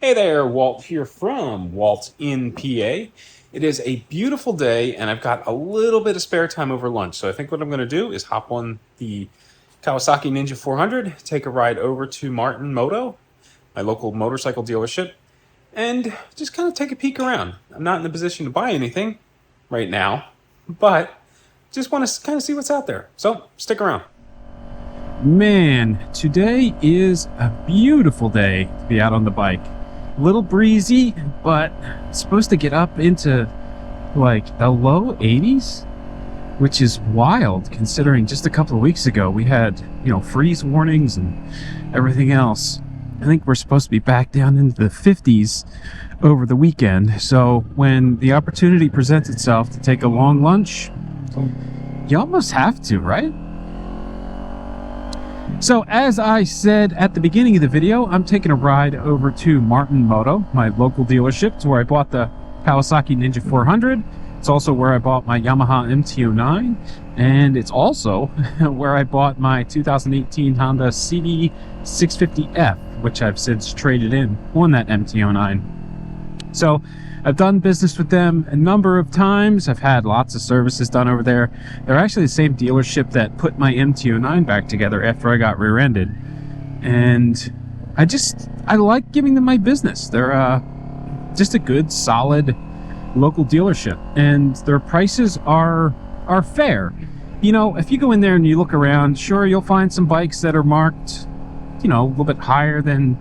Hey there, Walt here from Walt in PA. It is a beautiful day and I've got a little bit of spare time over lunch. So I think what I'm going to do is hop on the Kawasaki Ninja 400, take a ride over to Martin Moto, my local motorcycle dealership, and just kind of take a peek around. I'm not in a position to buy anything right now, but just want to kind of see what's out there. So stick around. Man, today is a beautiful day to be out on the bike. A little breezy, but it's supposed to get up into like the low 80s, which is wild considering just a couple of weeks ago we had, freeze warnings and everything else. I think we're supposed to be back down into the 50s over the weekend. So when the opportunity presents itself to take a long lunch, you almost have to, right? So as I said at the beginning of the video, I'm taking a ride over to Martin Moto, my local dealership. It's where I bought the Kawasaki Ninja 400. It's also where I bought my Yamaha MT-09. And it's also where I bought my 2018 Honda CB750F, which I've since traded in on that MT-09. So I've done business with them a number of times. I've had lots of services done over there. They're actually the same dealership that put my MT-09 back together after I got rear-ended. And I like giving them my business. They're just a good, solid local dealership. And their prices are fair. If you go in there and you look around, sure, you'll find some bikes that are marked, a little bit higher than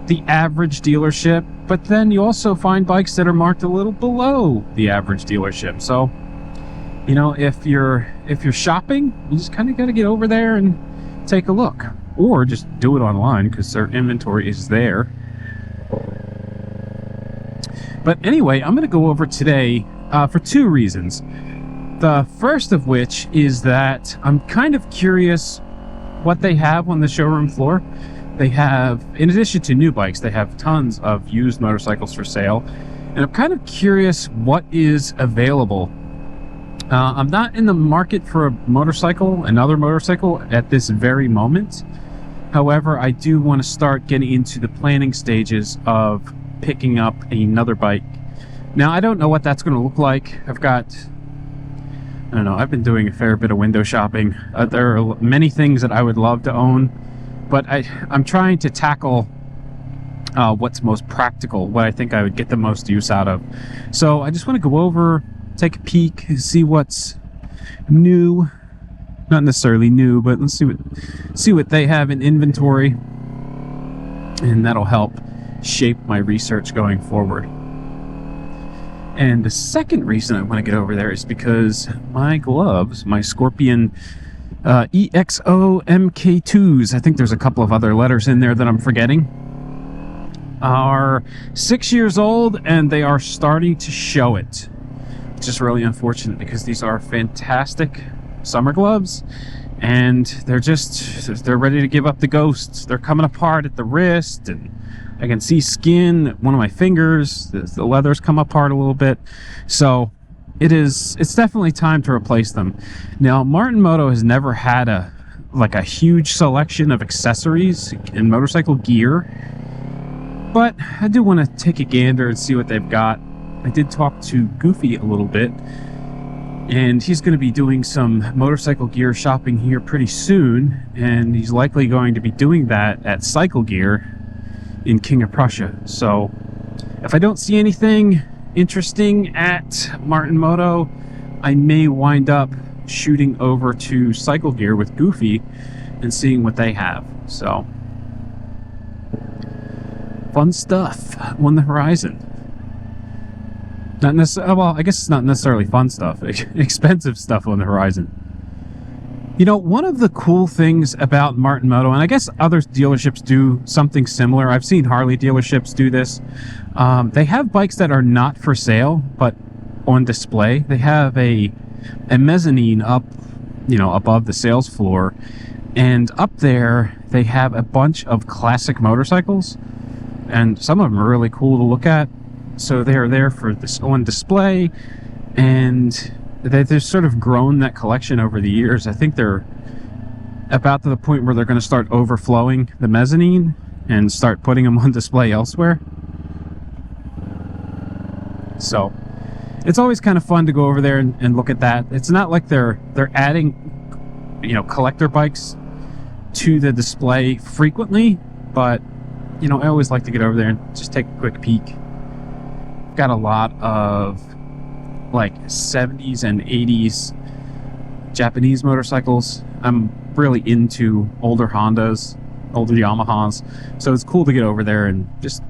the average dealership, but then you also find bikes that are marked a little below the average dealership. So, if you're shopping, you just kind of got to get over there and take a look, or just do it online because their inventory is there. But anyway, I'm going to go over today for two reasons. The first of which is that I'm kind of curious what they have on the showroom floor. They have, in addition to new bikes, they have tons of used motorcycles for sale. And I'm kind of curious what is available. I'm not in the market for another motorcycle at this very moment. However, I do want to start getting into the planning stages of picking up another bike. Now, I don't know what that's going to look like. I've been doing a fair bit of window shopping. There are many things that I would love to own. But I'm trying to tackle what's most practical, what I think I would get the most use out of. So I just want to go over, take a peek, see what's new. Not necessarily new, but let's see what they have in inventory. And that'll help shape my research going forward. And the second reason I want to get over there is because my gloves, my Scorpion EXO MK2s, I think there's a couple of other letters in there that I'm forgetting, are 6 years old and they are starting to show it. It's just really unfortunate because these are fantastic summer gloves and they're ready to give up the ghost. They're coming apart at the wrist and I can see skin at one of my fingers. The leather's come apart a little bit. So it's definitely time to replace them. Now, Martin Moto has never had a huge selection of accessories and motorcycle gear, but I do want to take a gander and see what they've got. I did talk to Goofy a little bit, and he's going to be doing some motorcycle gear shopping here pretty soon, and he's likely going to be doing that at Cycle Gear in King of Prussia. So if I don't see anything interesting at Martin Moto, I may wind up shooting over to Cycle Gear with Goofy and seeing what they have. So fun stuff on the horizon. Not necessarily, well, I guess it's not necessarily fun stuff. Expensive stuff on the horizon. One of the cool things about Martin Moto, and I guess other dealerships do something similar. I've seen Harley dealerships do this. They have bikes that are not for sale, but on display. They have a mezzanine up, above the sales floor. And up there, they have a bunch of classic motorcycles. And some of them are really cool to look at. So they're there for this on display. And they've sort of grown that collection over the years. I think they're about to the point where they're going to start overflowing the mezzanine and start putting them on display elsewhere. So it's always kind of fun to go over there and look at that. It's not like they're adding, you know, collector bikes to the display frequently, but you know, I always like to get over there and just take a quick peek. Got a lot of like 70s and 80s Japanese motorcycles. I'm really into older Hondas, older Yamahas, so it's cool to get over there and just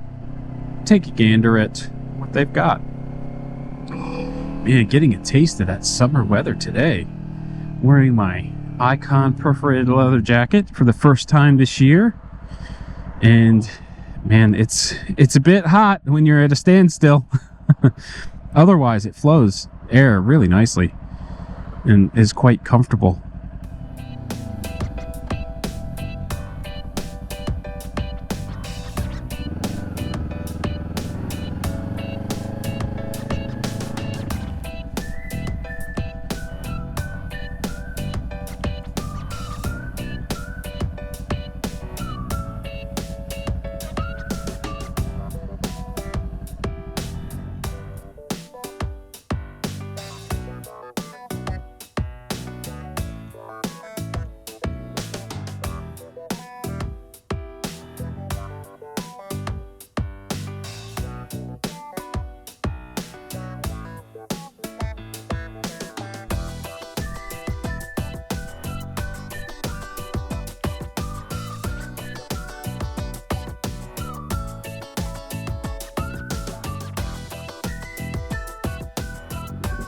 take a gander at what they've got. Man, getting a taste of that summer weather today. Wearing my Icon perforated leather jacket for the first time this year, and man, it's a bit hot when you're at a standstill. Otherwise, it flows air really nicely and is quite comfortable.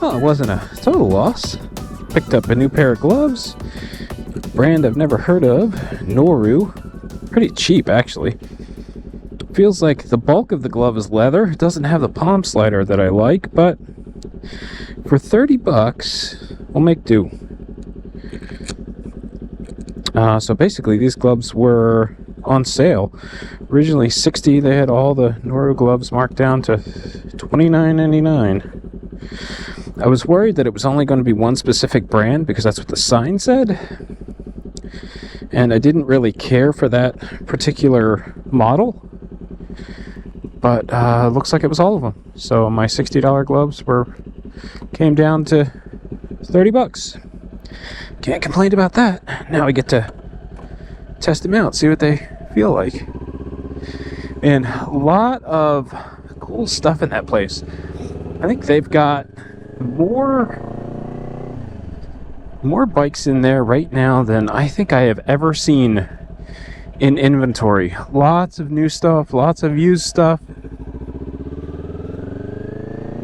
Well, it wasn't a total loss. Picked up a new pair of gloves. Brand I've never heard of, Noru. Pretty cheap, actually. Feels like the bulk of the glove is leather. It doesn't have the palm slider that I like, but for 30 bucks, we'll make do. So basically, these gloves were on sale. Originally $60, they had all the Noru gloves marked down to $29.99. I was worried that it was only going to be one specific brand because that's what the sign said, and I didn't really care for that particular model, but looks like it was all of them. So my $60 gloves came down to 30 bucks. Can't complain about that. Now we get to test them out, see what they feel like. And a lot of cool stuff in that place. I think they've got more bikes in there right now than I think I have ever seen in inventory. Lots of new stuff, lots of used stuff.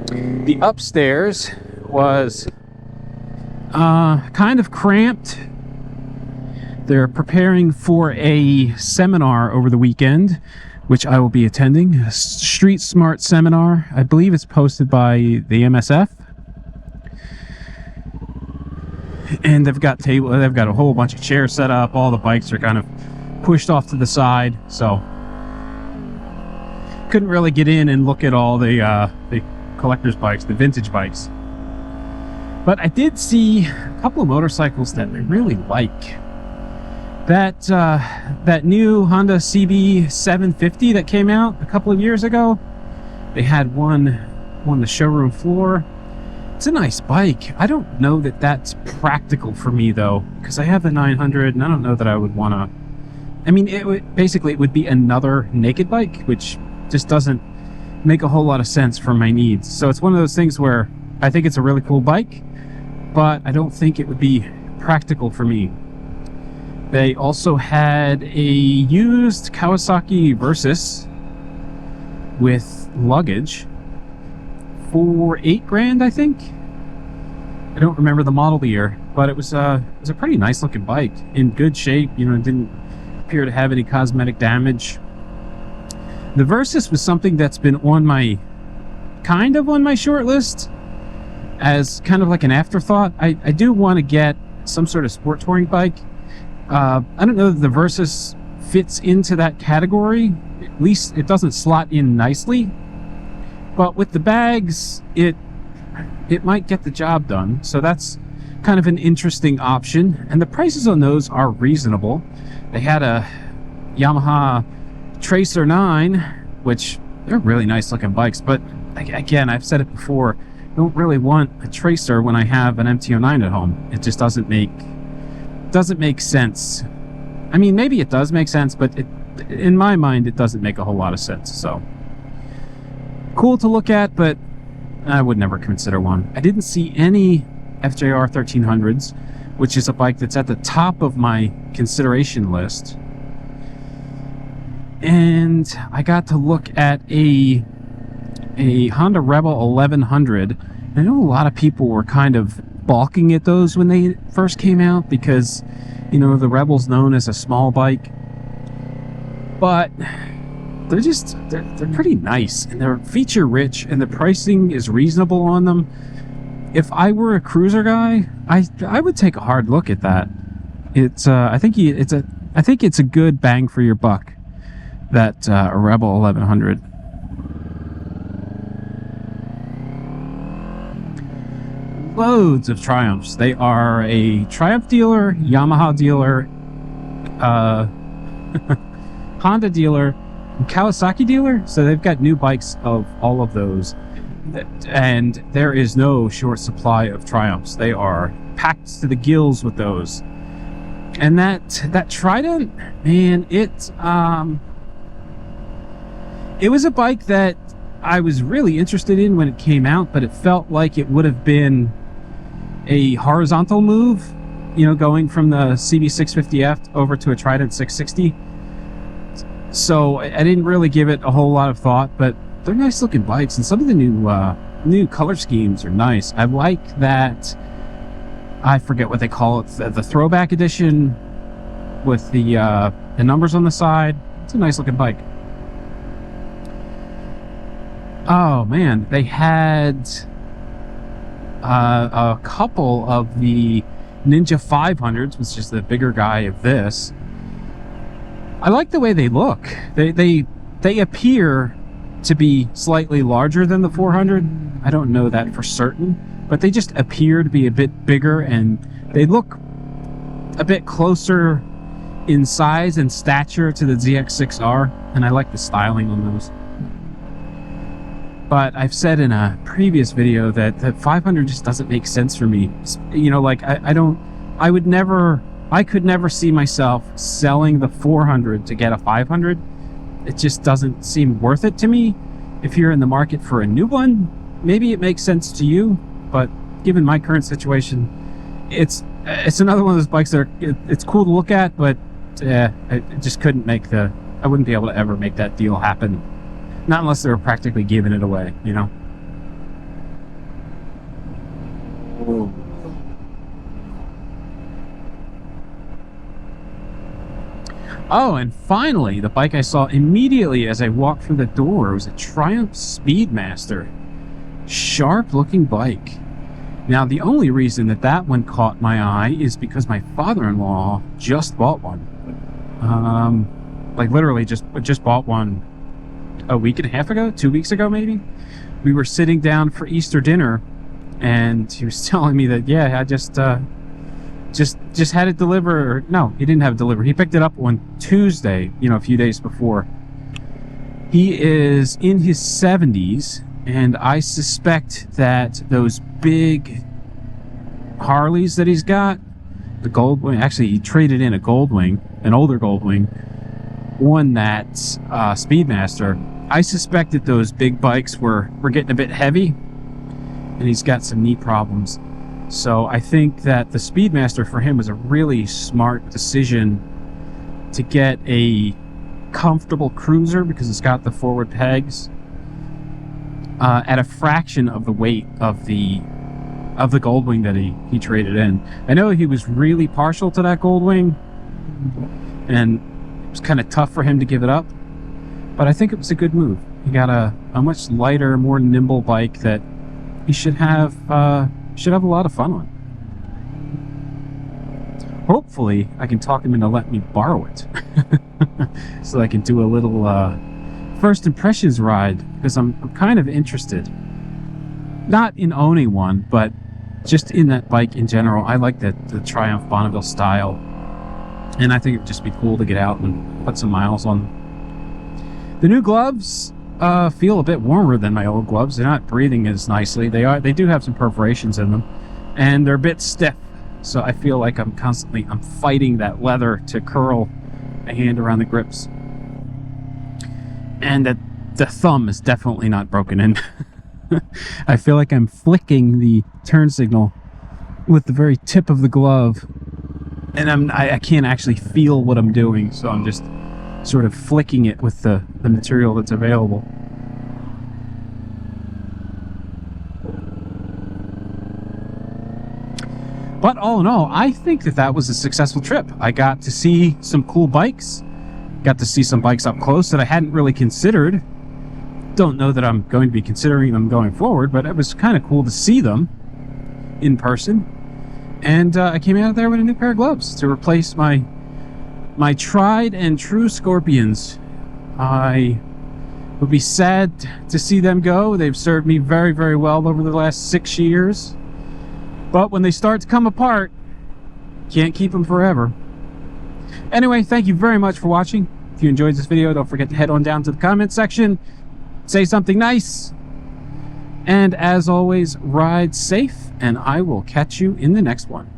The upstairs was kind of cramped. They're preparing for a seminar over the weekend, which I will be attending. A Street Smart seminar. I believe it's posted by the MSF. And they've got a whole bunch of chairs set up. All the bikes are kind of pushed off to the side, so couldn't really get in and look at all the collector's bikes, the vintage bikes. But I did see a couple of motorcycles that I really like. That new Honda CB750 that came out a couple of years ago. They had one on the showroom floor. It's a nice bike. I don't know that that's practical for me though, because I have the 900 and I don't know that I would want to. I mean, it would be another naked bike, which just doesn't make a whole lot of sense for my needs. So it's one of those things where I think it's a really cool bike, but I don't think it would be practical for me. They also had a used Kawasaki Versys with luggage for $8,000, I think. I don't remember the model year, but it was a pretty nice looking bike, in good shape. You know, it didn't appear to have any cosmetic damage. The Versys was something that's been on my short list as kind of like an afterthought. I do want to get some sort of sport touring bike. I don't know that the Versys fits into that category. At least it doesn't slot in nicely. But with the bags, it might get the job done. So that's kind of an interesting option. And the prices on those are reasonable. They had a Yamaha Tracer 9, which they're really nice looking bikes, but again, I've said it before, I don't really want a tracer when I have an MT-09 at home. It just doesn't make sense. I mean, maybe it does make sense, but in my mind, it doesn't make a whole lot of sense. So cool to look at, but I would never consider one. I didn't see any FJR 1300s, which is a bike that's at the top of my consideration list. And I got to look at a Honda Rebel 1100. I know a lot of people were kind of balking at those when they first came out because, you know, the Rebel's known as a small bike. But they're pretty nice, and they're feature rich, and the pricing is reasonable on them. If I were a cruiser guy, I would take a hard look at that. I think it's a good bang for your buck, that a Rebel 1100. Loads of Triumphs. They are a Triumph dealer, Yamaha dealer, Honda dealer, and Kawasaki dealer. So they've got new bikes of all of those, and there is no short supply of Triumphs. They are packed to the gills with those. And that Trident, man, it was a bike that I was really interested in when it came out, but it felt like it would have been a horizontal move, you know, going from the CB750F over to a Trident 660. So I didn't really give it a whole lot of thought, but they're nice looking bikes, and some of the new color schemes are nice. I like that, I forget what they call it, the throwback edition with the numbers on the side. It's a nice looking bike. Oh man, they had a couple of the Ninja 500s, which is the bigger guy of this. I like the way they look. They appear to be slightly larger than the 400. I don't know that for certain, but they just appear to be a bit bigger, and they look a bit closer in size and stature to the ZX6R, and I like the styling on those. But I've said in a previous video that the 500 just doesn't make sense for me. You know, like I could never see myself selling the 400 to get a 500. It just doesn't seem worth it to me. If you're in the market for a new one, maybe it makes sense to you, but given my current situation, it's another one of those bikes that it's cool to look at, but I just couldn't I wouldn't be able to ever make that deal happen. Not unless they were practically giving it away, you know? Oh, and finally, the bike I saw immediately as I walked through the door was a Triumph Speedmaster. Sharp looking bike. Now, the only reason that one caught my eye is because my father-in-law just bought one. Like literally just bought one a week and a half ago, 2 weeks ago maybe. We were sitting down for Easter dinner, and he was telling me that, yeah, I just had it delivered. No, he didn't have it delivered. He picked it up on Tuesday, you know, a few days before. He is in his 70s, and I suspect that those big Harleys that he's got, the Goldwing, actually he traded in a Goldwing, an older Goldwing, on that Speedmaster. I suspect that those big bikes were getting a bit heavy, and he's got some knee problems. So I think that the Speedmaster for him was a really smart decision to get a comfortable cruiser because it's got the forward pegs at a fraction of the weight of the Goldwing that he traded in. I know he was really partial to that Goldwing, and it was kind of tough for him to give it up, but I think it was a good move. He got a much lighter, more nimble bike that he should have a lot of fun on. Hopefully, I can talk him into letting me borrow it, so I can do a little first impressions ride, because I'm kind of interested. Not in owning one, but just in that bike in general. I like the Triumph Bonneville style, and I think it would just be cool to get out and put some miles on. The new gloves, feel a bit warmer than my old gloves. They're not breathing as nicely. They do have some perforations in them, and they're a bit stiff. So I feel like I'm fighting that leather to curl a hand around the grips. And that the thumb is definitely not broken in. I feel like I'm flicking the turn signal with the very tip of the glove, and I can't actually feel what I'm doing, so I'm just sort of flicking it with the material that's available. But all in all, I think that was a successful trip. I got to see some cool bikes, got to see some bikes up close that I hadn't really considered. Don't know that I'm going to be considering them going forward, but it was kind of cool to see them in person. And I came out of there with a new pair of gloves to replace my tried and true Scorpions. I would be sad to see them go. They've served me very, very well over the last 6 years. But when they start to come apart, can't keep them forever. Anyway, thank you very much for watching. If you enjoyed this video, don't forget to head on down to the comment section, say something nice, and as always, ride safe, and I will catch you in the next one.